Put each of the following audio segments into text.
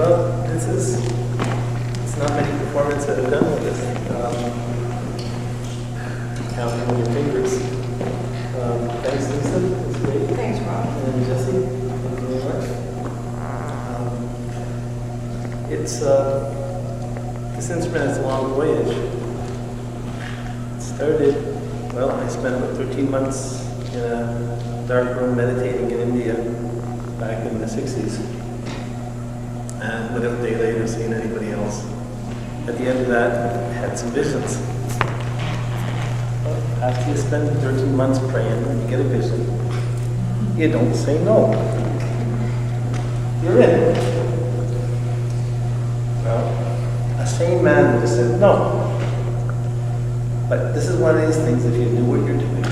Well, it's not many performances that I've done with this. Counting on your fingers. Thanks, Lisa. It's great. Thanks, Rob. And Jesse, thank you very much. This instrument has a long voyage. It started, well, I spent about 13 months in a dark room meditating in India back in the 60s. And without daylight or seeing anybody else. At the end of that, I had some visions. Well, after you spend 13 months praying and you get a vision, you don't say no. You're in. Well, a sane man would have said no. But this is one of these things, if you knew what you're doing,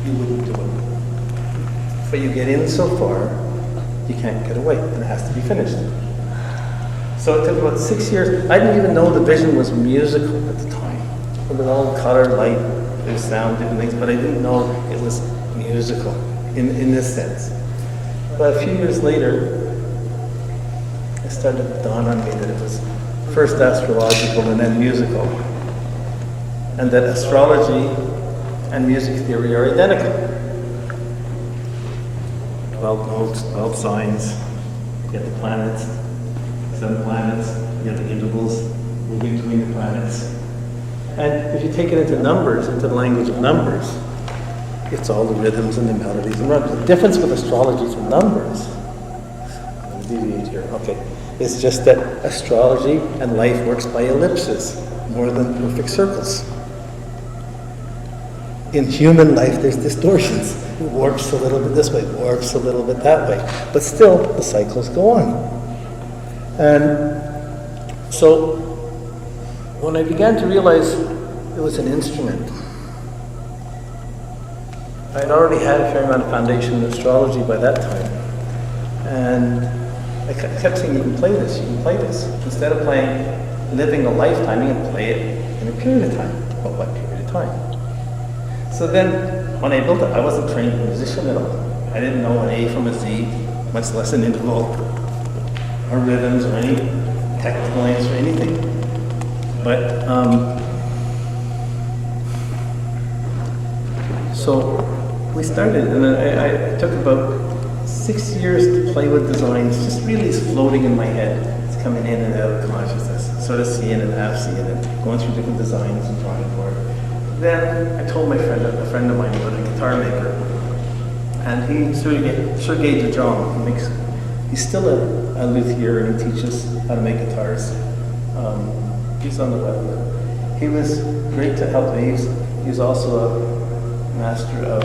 you wouldn't do it. But you get in so far, you can't get away, and it has to be finished. So it took about 6 years. I didn't even know the vision was musical at the time. It was all color, light, there's sound, different things, but I didn't know it was musical in this sense. But a few years later, it started to dawn on me that it was first astrological and then musical. And that astrology and music theory are identical. 12 notes, 12 signs, you get the planets, 7 planets, you get the intervals moving between the planets. And if you take it into numbers, into the language of numbers, it's all the rhythms and the melodies and rhythms. The difference with astrology is the numbers. I'm going to deviate here. Okay. It's just that astrology and life works by ellipses more than perfect circles. In human life, there's distortions. It warps a little bit this way, warps a little bit that way. But still, the cycles go on. And so, when I began to realize it was an instrument, I'd already had a fair amount of foundation in astrology by that time. And I kept saying, you can play this, you can play this. Instead of playing, living a lifetime, you can play it in a period of time. Well, what period of time? So then, when I built it, I wasn't trained a musician at all. I didn't know an A from a Z, much less an interval, or rhythms, or any technical names, or anything. But, so we started, and I took about 6 years to play with designs, just really floating in my head. It's coming in and out of consciousness, sort of seeing it, half seeing it, going through different designs and drawing for it. Then I told my friend, a friend of mine about a guitar maker, and he Sergei Dejong, he's still a luthier and he teaches how to make guitars. He's on the web. He was great to help me. He's also a master of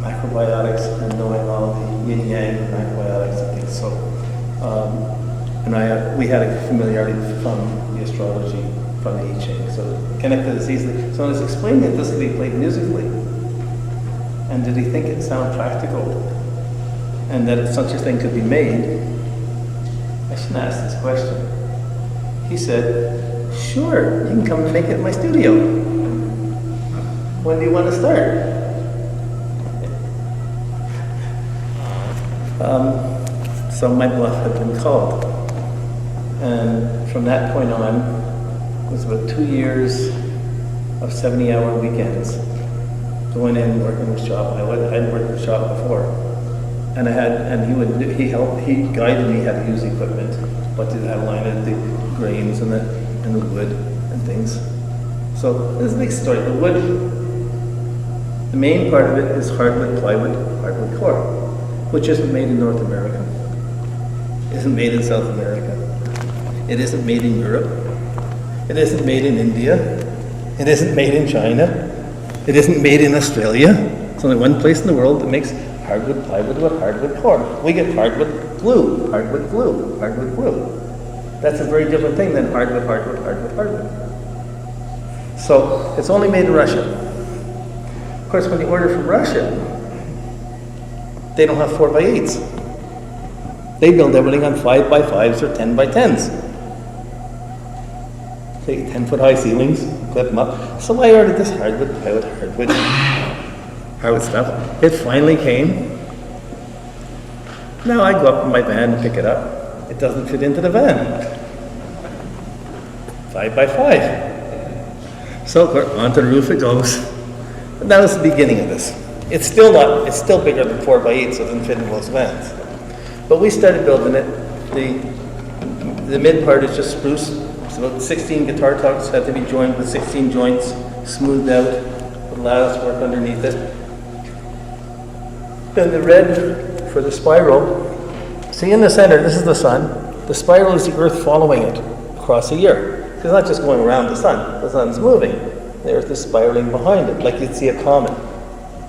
macrobiotics and knowing all the yin yang macrobiotics and things. So, we had a familiarity from the astrology, from the I Ching, so it connected us easily. So when I was explaining it, this could be played musically. And did he think it sounded practical? And that such a thing could be made? I shouldn't ask this question. He said, sure, you can come and make it in my studio. When do you want to start? So my bluff had been called. And from that point on, it was about 2 years of 70-hour weekends, going in, working with shop. I'd worked with shop before. And he guided me how to use the equipment, what to outline it, the grains and the wood and things. So this is a big story. The wood, the main part of it is hardwood, plywood, hardwood core, which isn't made in North America, isn't made in South America, it isn't made in Europe, it isn't made in India, it isn't made in China, it isn't made in Australia. It's only one place in the world that makes hardwood plywood with hardwood core. We get hardwood glue, hardwood glue, hardwood glue. That's a very different thing than hardwood, hardwood, hardwood, hardwood. So it's only made in Russia. Of course, when you order from Russia, they don't have 4x8s. They build everything on 5x5s or 10x10s. Take 10-foot high ceilings, clip them up. So I ordered this hardwood, plywood, hardwood stuff. It finally came. Now I go up in my van and pick it up. It doesn't fit into the van. 5 by 5. So onto the roof it goes. And that was the beginning of this. It's still bigger than 4 by 8, so it doesn't fit in most vans. But we started building it. The mid part is just spruce. It's about 16 guitar tucks, had to be joined with 16 joints, smoothed out, with lattice work underneath it. Then the red for the spiral. See in the center, this is the sun. The spiral is the earth following it across a year. It's not just going around the sun. The sun's moving. The earth is spiraling behind it, like you'd see a comet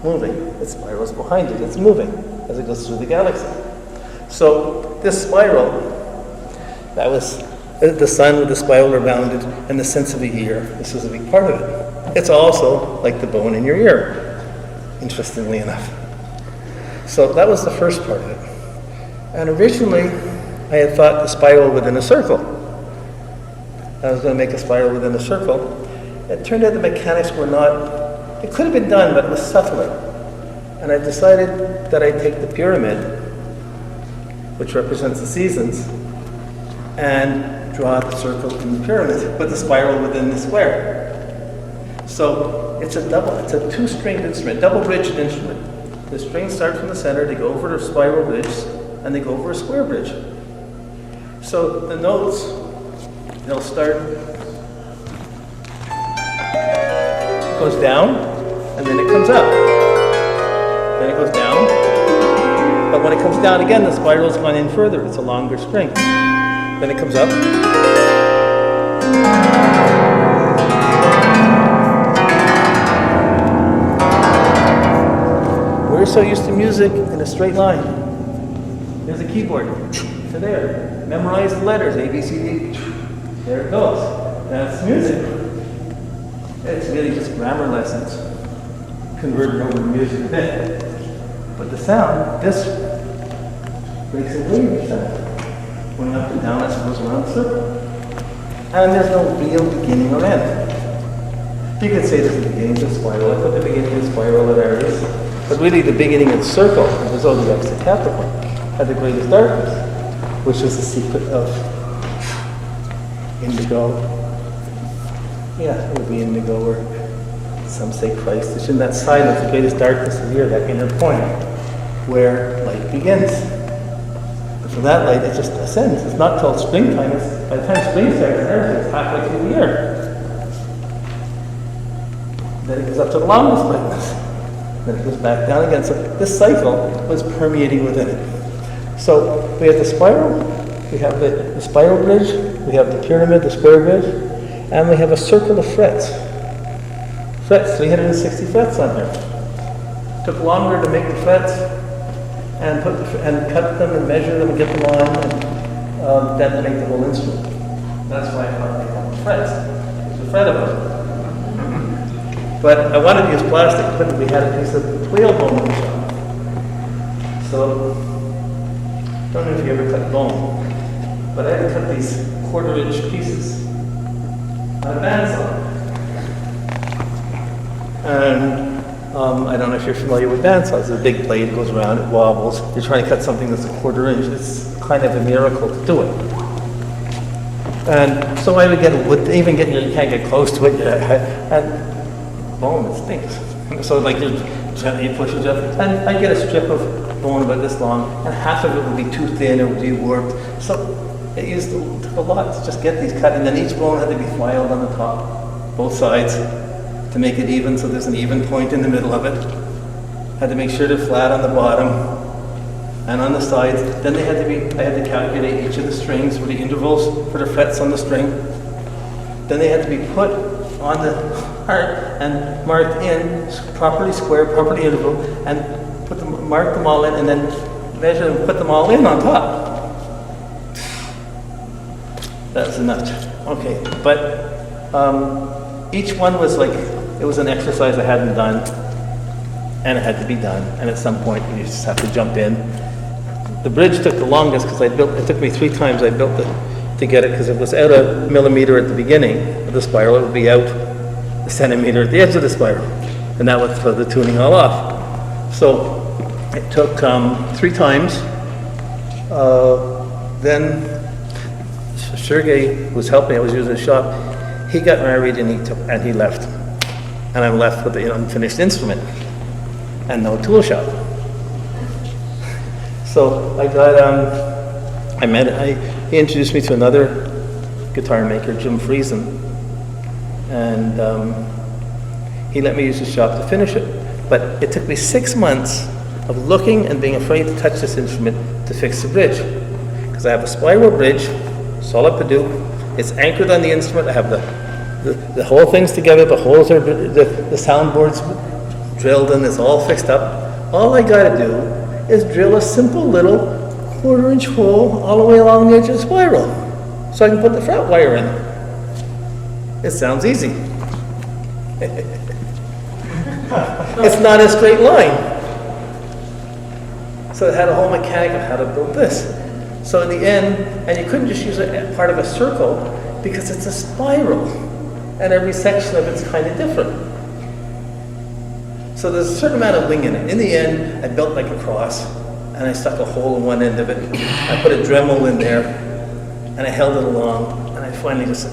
moving. It spirals behind it. It's moving as it goes through the galaxy. So this spiral, that was the sun with the spiral around it and the sense of a year. This is a big part of it. It's also like the bone in your ear, interestingly enough. So that was the first part of it. And originally, I had thought the spiral within a circle. I was going to make a spiral within a circle. It turned out the mechanics were not, it could have been done, but it was subtler. And I decided that I'd take the pyramid, which represents the seasons, and draw the circle in the pyramid, put the spiral within the square. So it's a two-stringed instrument, double-bridged instrument. The strings start from the center, they go over a spiral bridge, and they go over a square bridge. So the notes, they'll start, it goes down, and then it comes up. Then it goes down, but when it comes down again, the spiral's gone in further. It's a longer string. Then it comes up. We're so used to music in a straight line. There's a keyboard. To there. Memorize the letters, A, B, C, D. There it goes. That's music. It's really just grammar lessons converted over to music a bit. But the sound, this breaks a wave sound. Going up and down as it goes around the circle. And there's no real beginning or end. You could say this is the beginning of the spiral. I put the beginning of the spiral at Aries. But really the beginning of the circle was zodiacs to Capricorn, had the greatest darkness, which is the secret of indigo. Yeah, it would be indigo, or some say Christ. It's in that silence, the greatest darkness is here, that inner point, where light begins. But for that light, it just ascends. It's not till springtime. By the time spring starts, it's halfway through the year. Then it goes up to the longest brightness. Then it goes back down again. So this cycle was permeating within it. So we have the spiral, we have the spiral bridge, we have the pyramid, the square bridge, and we have a circle of frets. Frets, 360 frets on there. Took longer to make the frets and cut them and measure them and get them on, and then make the whole instrument. That's why I thought they call them frets. There's a fret of them. But I wanted to use plastic, but we had a piece of whalebone in the shop. So, I don't know if you ever cut bone, but I had to cut these 1/4-inch pieces on a bandsaw. And I don't know if you're familiar with bandsaws. It's a big blade, goes around, it wobbles. You're trying to cut something that's 1/4 inch. It's kind of a miracle to do it. And so I would get wood, you can't get close to it. And bone, it stinks. So like you push it up, and I get a strip of bone about this long, and half of it would be too thin, it would be warped. So it took a lot to just get these cut, and then each bone had to be filed on the top, both sides, to make it even, so there's an even point in the middle of it. Had to make sure they're flat on the bottom and on the sides. Then I had to calculate each of the strings for the intervals for the frets on the string. Then they had to be put on the harp and marked in, properly square, properly interval, and mark them all in, and then measure and put them all in on top. That's enough. Okay, but each one was like, it was an exercise I hadn't done, and it had to be done, and at some point you just have to jump in. The bridge took the longest because it took me 3 times I built it to get it, because it was out a millimeter at the beginning of the spiral, it would be out a centimeter at the edge of the spiral, and that would throw the tuning all off. So it took 3 times, Then Sergey, who was helping me, I was using his shop, he got married and he left. And I'm left with the unfinished instrument and no tool shop. So I got, he introduced me to another guitar maker, Jim Friesen, and he let me use his shop to finish it. But it took me 6 months of looking and being afraid to touch this instrument to fix the bridge. Because I have a spiral bridge, solid Purdue, it's anchored on the instrument, I have the whole thing's together, the holes are, the soundboard's drilled and it's all fixed up. All I gotta do is drill a simple little 1/4-inch hole all the way along the edge of the spiral, so I can put the fret wire in. It sounds easy. It's not a straight line. So it had a whole mechanic of how to build this. So in the end, and you couldn't just use it as part of a circle because it's a spiral, and every section of it's kind of different. So there's a certain amount of wing in it. In the end, I built like a cross, and I stuck a hole in one end of it. I put a Dremel in there, and I held it along, and I finally just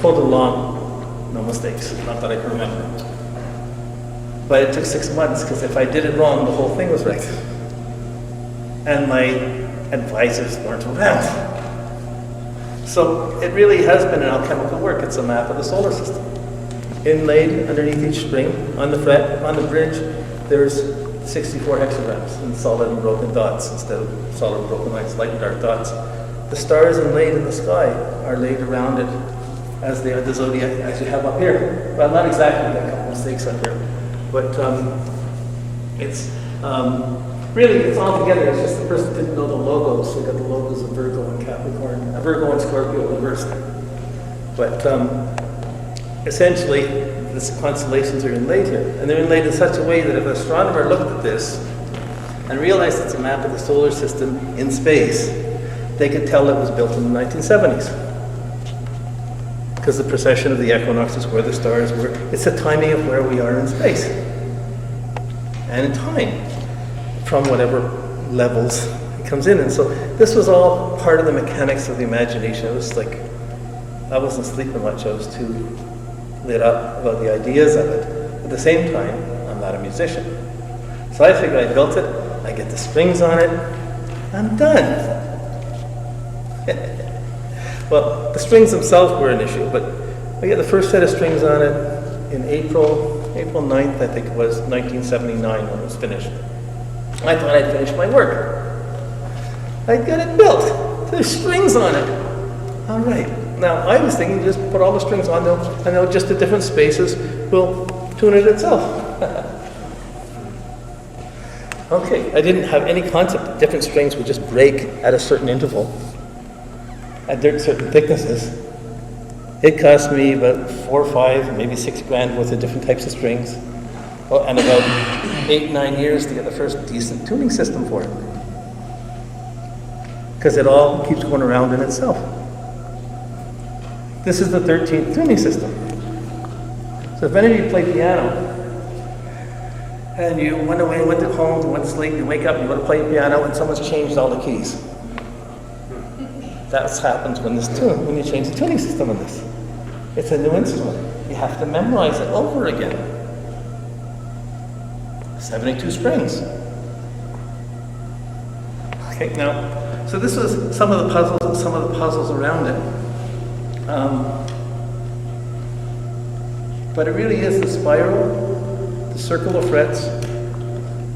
pulled it along. No mistakes, not that I can remember. But it took 6 months, because if I did it wrong, the whole thing was wrecked. And my advisors weren't around. So it really has been an alchemical work. It's a map of the solar system. Inlaid underneath each string, on the fret, on the bridge, there's 64 hexagrams in solid and broken dots instead of solid and broken lines, light and dark dots. The stars inlaid in the sky are laid around it as they are the zodiac, as you have up here. Well, not exactly, we got a couple mistakes up here. But it's really, it's all together. It's just the person didn't know the logos, so we got the logos of Virgo and Capricorn, Virgo and Scorpio reversed. But essentially, the constellations are inlaid here. And they're inlaid in such a way that if an astronomer looked at this and realized it's a map of the solar system in space, they could tell it was built in the 1970s. Because the precession of the equinoxes, where the stars were, it's the timing of where we are in space. And in time, from whatever levels it comes in. And so this was all part of the mechanics of the imagination. It was like, I wasn't sleeping much, I was too lit up about the ideas of it. At the same time, I'm not a musician. So I figured I built it, I get the strings on it, I'm done. Well, the strings themselves were an issue, but I got the first set of strings on it in April 9th, I think it was, 1979 when it was finished. I thought I'd finished my work. I'd got it built. There's strings on it. All right. Now, I was thinking just put all the strings on them, and they'll just the different spaces will tune it itself. Okay, I didn't have any concept that different strings would just break at a certain interval, at certain thicknesses. It cost me about 4 or 5, maybe 6 grand worth of different types of strings, and about 8-9 years to get the first decent tuning system for it. Because it all keeps going around in itself. This is the 13th tuning system. So if any of you play piano, and you went away, went to home, went to sleep, you wake up, you want to play piano, and someone's changed all the keys. That's happens when you change the tuning system on this. It's a new instrument. You have to memorize it over again. 72 strings. Okay, now, so this was some of the puzzles around it. But it really is the spiral, the circle of frets,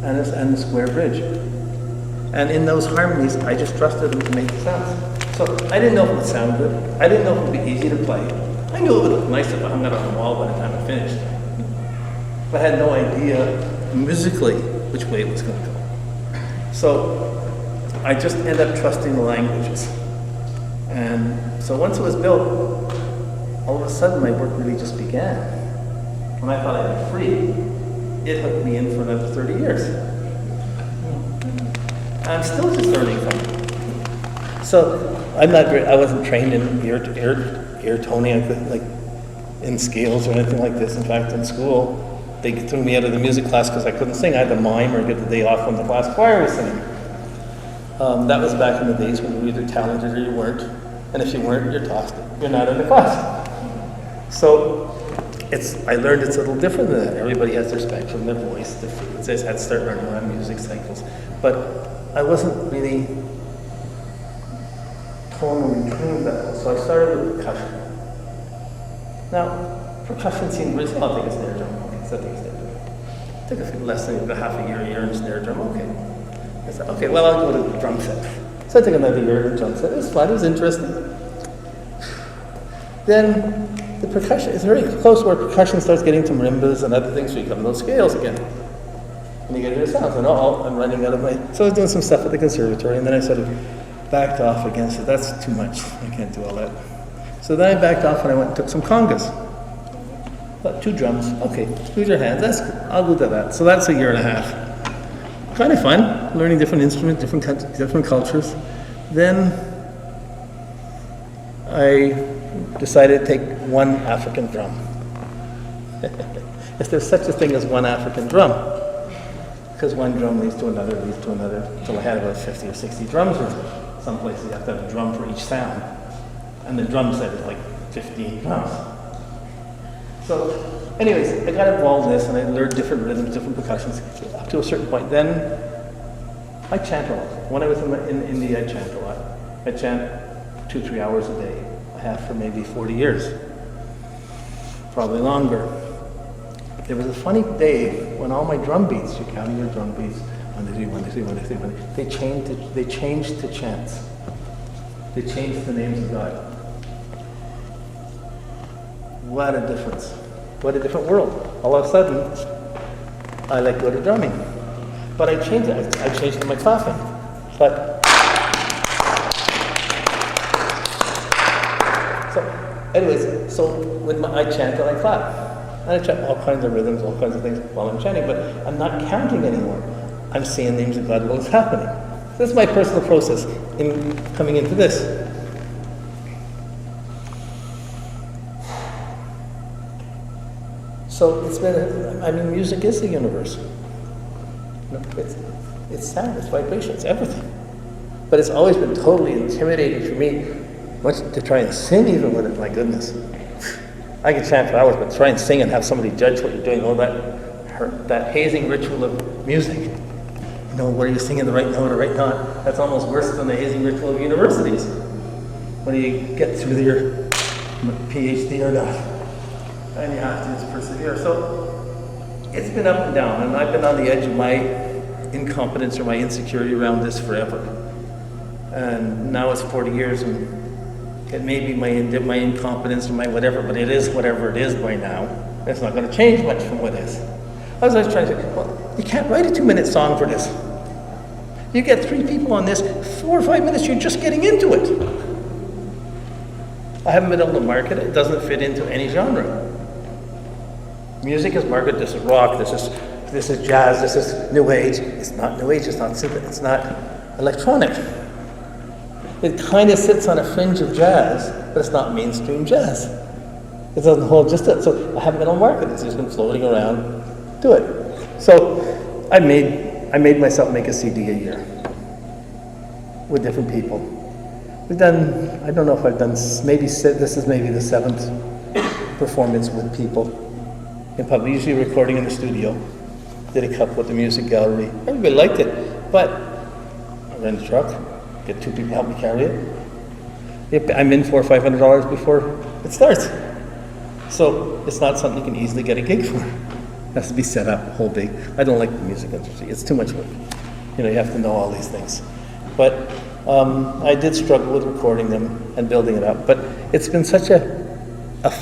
and the square bridge. And in those harmonies, I just trusted them to make the sounds. So I didn't know if it would sound good. I didn't know if it would be easy to play. I knew it would look nice if I hung it on the wall by the time I finished. But I had no idea musically which way it was going to go. So I just ended up trusting the languages. And so once it was built, all of a sudden my work really just began. When I thought I'd be free, it hooked me in for another 30 years. I'm still just learning from it. So I wasn't trained in ear toning, like in scales or anything like this. In fact, in school, they threw me out of the music class because I couldn't sing. I had to mime or get the day off when the class choir was singing. That was back in the days when you were either talented or you weren't. And if you weren't, you're tossed. You're not in the class. So I learned it's a little different than that. Everybody has their spectrum, their voice, their frequencies. I had to start learning around music cycles. But I wasn't really tonally trained that. So I started with percussion. Now, percussion seemed really, I'll take a snare drum. Okay, so I'll take a snare drum. Took a few less than half a year in snare drum. Okay. I said, okay, well, I'll go to the drum set. So I took another year in the drum set. It was fun, it was interesting. Then the percussion, it's very close where percussion starts getting to marimbas and other things, so you come to those scales again. And you get your sounds. And I'm running out of my... So I was doing some stuff at the conservatory, and then I sort of backed off again. So that's too much. I can't do all that. So then I backed off and I went and took some congas. About 2 drums. Okay, use your hands. That's good. I'll go to that. So that's a year and a half. Kind of fun, learning different instruments, different cultures. Then I decided to take one African drum. If there's such a thing as one African drum, because one drum leads to another, until I had about 50 or 60 drums. Or some places you have to have a drum for each sound. And the drum set is like 15 drums. So anyways, I got involved in this and I learned different rhythms, different percussions up to a certain point. Then I chant a lot. When I was in India, I chant a lot. I chant 2-3 hours a day. I have for maybe 40 years, probably longer. There was a funny day when all my drum beats, you're counting your drum beats, 1, 2, 3, 1, 2, 3, 1, 2, 3, 1, 2, 3, they changed to chants. They changed the names of God. What a difference. What a different world. All of a sudden, I let go to drumming. But I changed it. I changed it to my clapping. But so with I chant and I clap. And I chant all kinds of rhythms, all kinds of things while I'm chanting, but I'm not counting anymore. I'm saying names of God while it's happening. So that's my personal process in coming into this. So it's been, music is the universe. It's sound, it's vibration, it's everything. But it's always been totally intimidating for me to try and sing even with it, my goodness. I can chant for hours, but try and sing and have somebody judge what you're doing, all that hazing ritual of music. Where you're singing the right note or right note, that's almost worse than the hazing ritual of universities. When you get through your PhD or not. And you have to just persevere. So it's been up and down, and I've been on the edge of my incompetence or my insecurity around this forever. And now it's 40 years, and it may be my incompetence or my whatever, but it is whatever it is by now. It's not going to change much from what is. I was always trying to say, well, you can't write a 2-minute song for this. You get 3 people on this, 4 or 5 minutes, you're just getting into it. I haven't been able to market it. It doesn't fit into any genre. Music is marketed, this is rock, this is jazz, this is new age. It's not new age, it's not electronic. It kind of sits on a fringe of jazz, but it's not mainstream jazz. It doesn't hold just it. So I haven't been able to market it. It's just been floating around. Do it. So I made myself make a CD a year with different people. We've done, I don't know if I've done, this is maybe the 7th performance with people in public, usually recording in the studio. Did a couple at the music gallery. Everybody liked it, but I rent a truck, get 2 people to help me carry it. I'm in $400 or $500 before it starts. So it's not something you can easily get a gig for. It has to be set up whole big. I don't like the music industry. It's too much work. You have to know all these things. But I did struggle with recording them and building it up. But it's been such a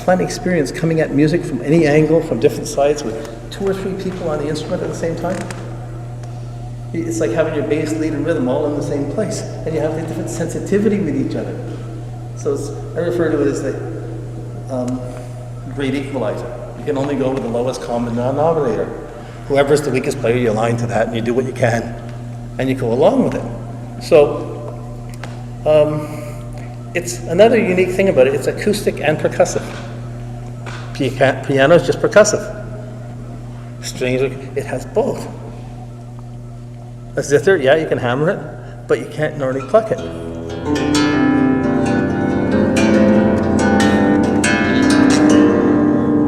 fun experience coming at music from any angle, from different sides, with 2 or 3 people on the instrument at the same time. It's like having your bass, lead, and rhythm all in the same place. And you have the different sensitivity with each other. So I refer to it as the great equalizer. You can only go with the lowest common denominator. Whoever's the weakest player, you align to that and you do what you can. And you go along with it. So it's another unique thing about it. It's acoustic and percussive. Piano is just percussive. Strings, it has both. A zither, yeah, you can hammer it. but you can't normally pluck it.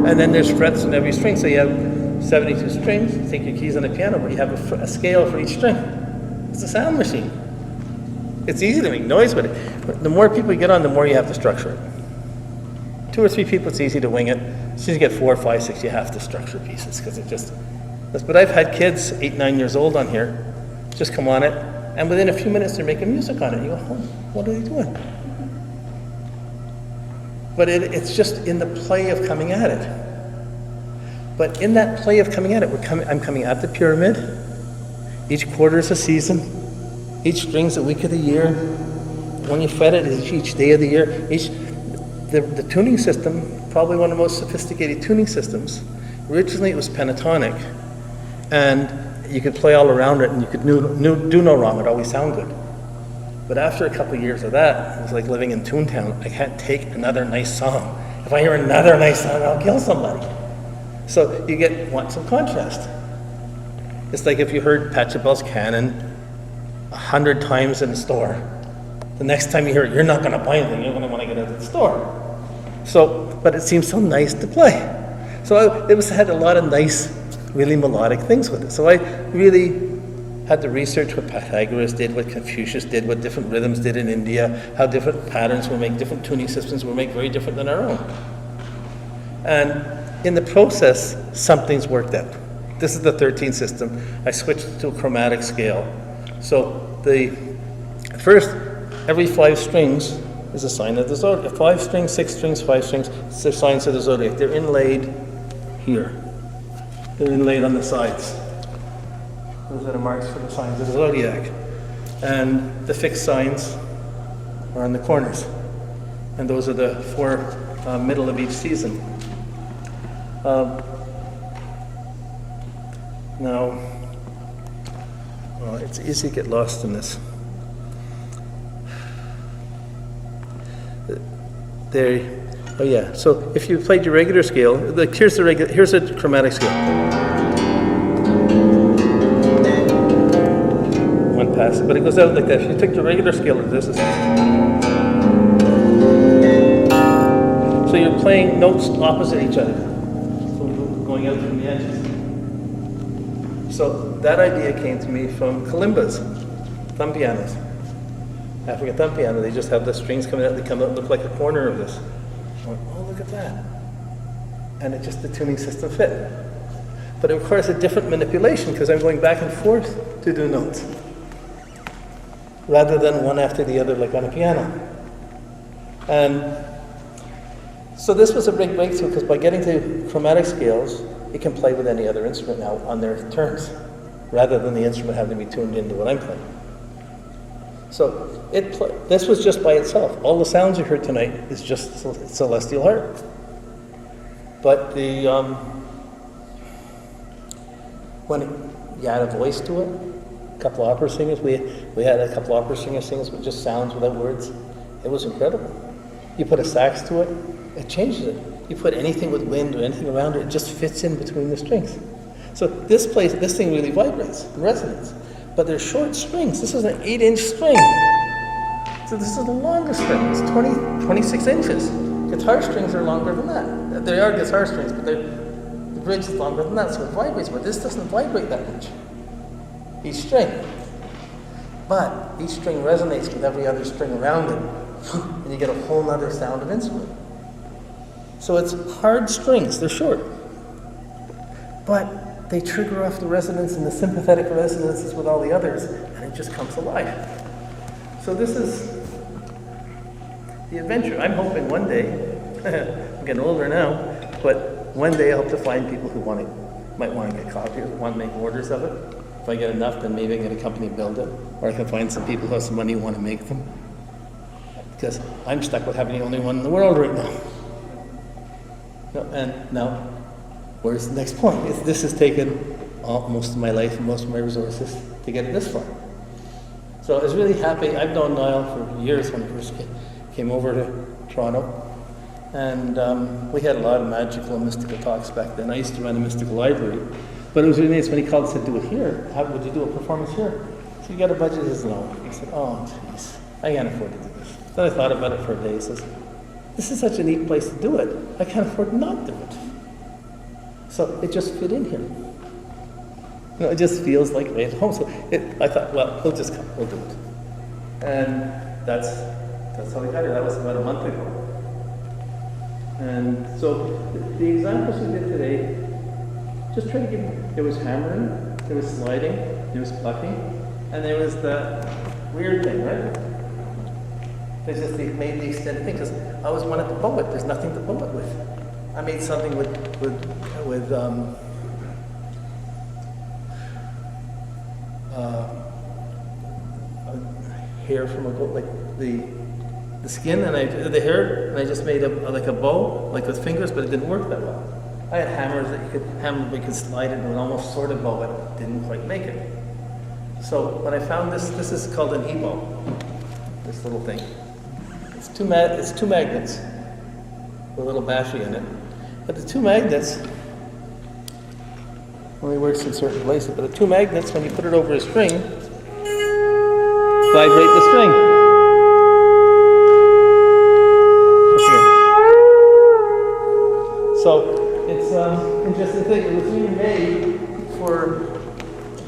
And then there's frets on every string, so you have 72 strings. You take your keys on the piano, but you have a scale for each string. It's a sound machine. It's easy to make noise with it. But the more people you get on, the more you have to structure it. 2 or 3 people, it's easy to wing it. As soon as you get 4, 5, 6, you have to structure pieces because it just. But I've had kids, 8, 9 years old on here, just come on it, and within a few minutes they're making music on it. You go, oh, what are they doing? But it's just in the play of coming at it. But in that play of coming at it, I'm coming at the pyramid. Each quarter is a season. Each string's a week of the year. When you fret it, is each day of the year. The tuning system, probably one of the most sophisticated tuning systems. Originally it was pentatonic, and you could play all around it and you could do no wrong, it always sound good. But after a couple of years of that, it was like living in Toontown. I can't take another nice song. If I hear another nice song, I'll kill somebody. So you want some contrast. It's like if you heard Pachelbel's Canon 100 times in the store. The next time you hear it, you're not going to buy anything. You're going to want to get out of the store. So, but it seems so nice to play. So it had a lot of nice, really melodic things with it. So I really had to research what Pythagoras did, what Confucius did, what different rhythms did in India, how different patterns will make, different tuning systems will make very different than our own. And in the process, something's worked out. This is the 13th system. I switched to a chromatic scale. So the first, every 5 strings is a sign of the zodiac. 5 strings, 6 strings, 5 strings, it's the signs of the zodiac. They're inlaid here. They're inlaid on the sides. Those are the marks for the signs of the zodiac. And the fixed signs are on the corners. And those are the 4 middle of each season. Now, well, it's easy to get lost in this. Oh yeah, so if you played your regular scale, here's a chromatic scale. One pass, but it goes out like that. If you took the regular scale of this, so you're playing notes opposite each other, so going out from the edges. So that idea came to me from kalimbas, thumb pianos. African thumb piano, they just have the strings coming out, they come out and look like a corner of this. I went, oh, look at that. And it just, the tuning system fit. But it requires a different manipulation because I'm going back and forth to do notes, rather than one after the other like on a piano. And so this was a big breakthrough because by getting to chromatic scales, it can play with any other instrument now on their terms, rather than the instrument having to be tuned into what I'm playing. So this was just by itself. All the sounds you heard tonight is just Celestial Harp. But when you add a voice to it, a couple of opera singers, we had a couple of opera singers sing with just sounds without words. It was incredible. You put a sax to it, it changes it. You put anything with wind or anything around it, it just fits in between the strings. So this thing really vibrates and resonates. But they're short strings. This is an 8-inch string. So this is the longest string. It's 26 inches. Guitar strings are longer than that. They are guitar strings, but the bridge is longer than that, so it vibrates. But this doesn't vibrate that much, each string. But each string resonates with every other string around it, and you get a whole other sound of instrument. So it's hard strings. They're short. But they trigger off the resonance and the sympathetic resonances with all the others, and it just comes alive. So this is the adventure. I'm hoping one day, I'm getting older now, but one day I hope to find people who might want to get copies, want to make orders of it. If I get enough, then maybe I can get a company build it, or I can find some people who have some money who want to make them. Because I'm stuck with having the only one in the world right now. And now, where's the next point? This has taken most of my life and most of my resources to get it this far. So I was really happy. I've known Niall for years when he first came over to Toronto. And we had a lot of magical and mystical talks back then. I used to run a mystical library. But it was really nice when he called and said, do it here. How would you do a performance here? So you got a budget? He says, no. I said, oh, jeez, I can't afford to do this. Then I thought about it for a day. He says, this is such a neat place to do it. I can't afford not to do it. So it just fit in here. You know, it just feels like right at home. So I thought, well, he'll just come, we'll do it. And that's how we got here. That was about a month ago. And so the examples we did today, just try to give, there was hammering, there was sliding, there was plucking, and there was the weird thing, right? They made the extended thing, because I always wanted to bow it. There's nothing to bow it with. I made something with hair from a goat, like the skin, and the hair, and I just made like a bow, like with fingers, but it didn't work that well. I had hammers that you could hammer, you could slide it and almost sort of bow it, didn't quite make it. So when I found this is called an e-bow, this little thing. It's two magnets with a little battery in it. But the two magnets only works in certain places, but the two magnets, when you put it over a string, vibrate the string. So it's an interesting thing. It was really made for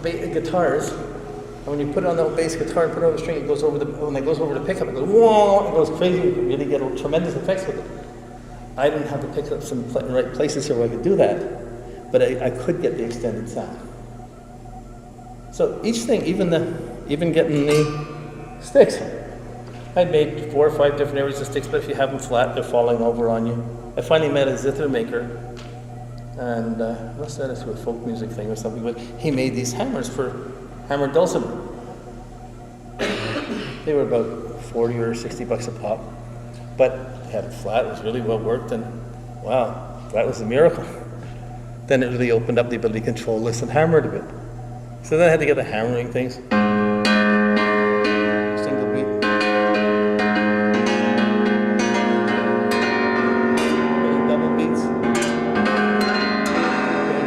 guitars. And when you put it on the bass guitar and put it on the string, it goes over when it goes over the pickup, it goes whoa, it goes crazy. You can really get tremendous effects with it. I didn't have the pickups in the right places here where I could do that, but I could get the extended sound. So each thing, even getting the sticks, I'd made 4 or 5 different areas of sticks, but if you have them flat, they're falling over on you. I finally met a zither maker, and I must have said it to a folk music thing or something, but he made these hammers for hammered dulcimer. They were about 40 or 60 bucks a pop, but they had it flat, it was really well worked, and wow, that was a miracle. Then it really opened up the ability to control this and hammer it a bit. So then I had to get the hammering things. Single beat. Double beats.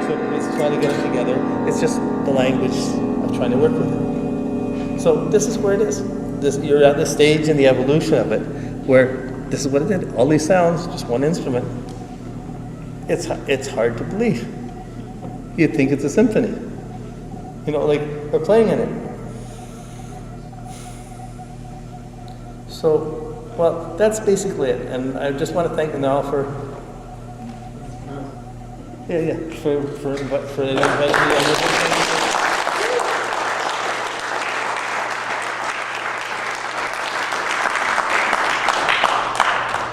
Triple beats, trying to get them together. It's just the language of trying to work with it. So this is where it is. You're at the stage in the evolution of it, where this is what it did. All these sounds, just one instrument. It's hard to believe. You'd think it's a symphony. You know, like we're playing in it. So, well, that's basically it. And I just want to thank them all for inviting me on this.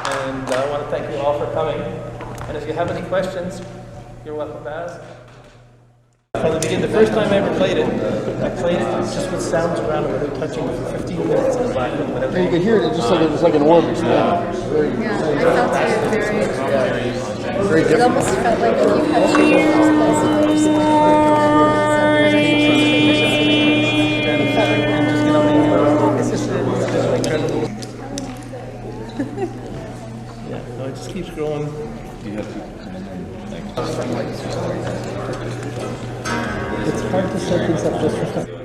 And I want to thank you all for coming. And if you have any questions, you're welcome to ask. From the beginning, the first time I ever played it, I played it just with sounds around it without touching it for 15 minutes in the back and whatever. And you could hear it, it's like an organ. I felt it very different. It almost felt like if you had ears, It's just incredible. Yeah, no, it just keeps growing. You have to come in and It's hard to set things up just for fun.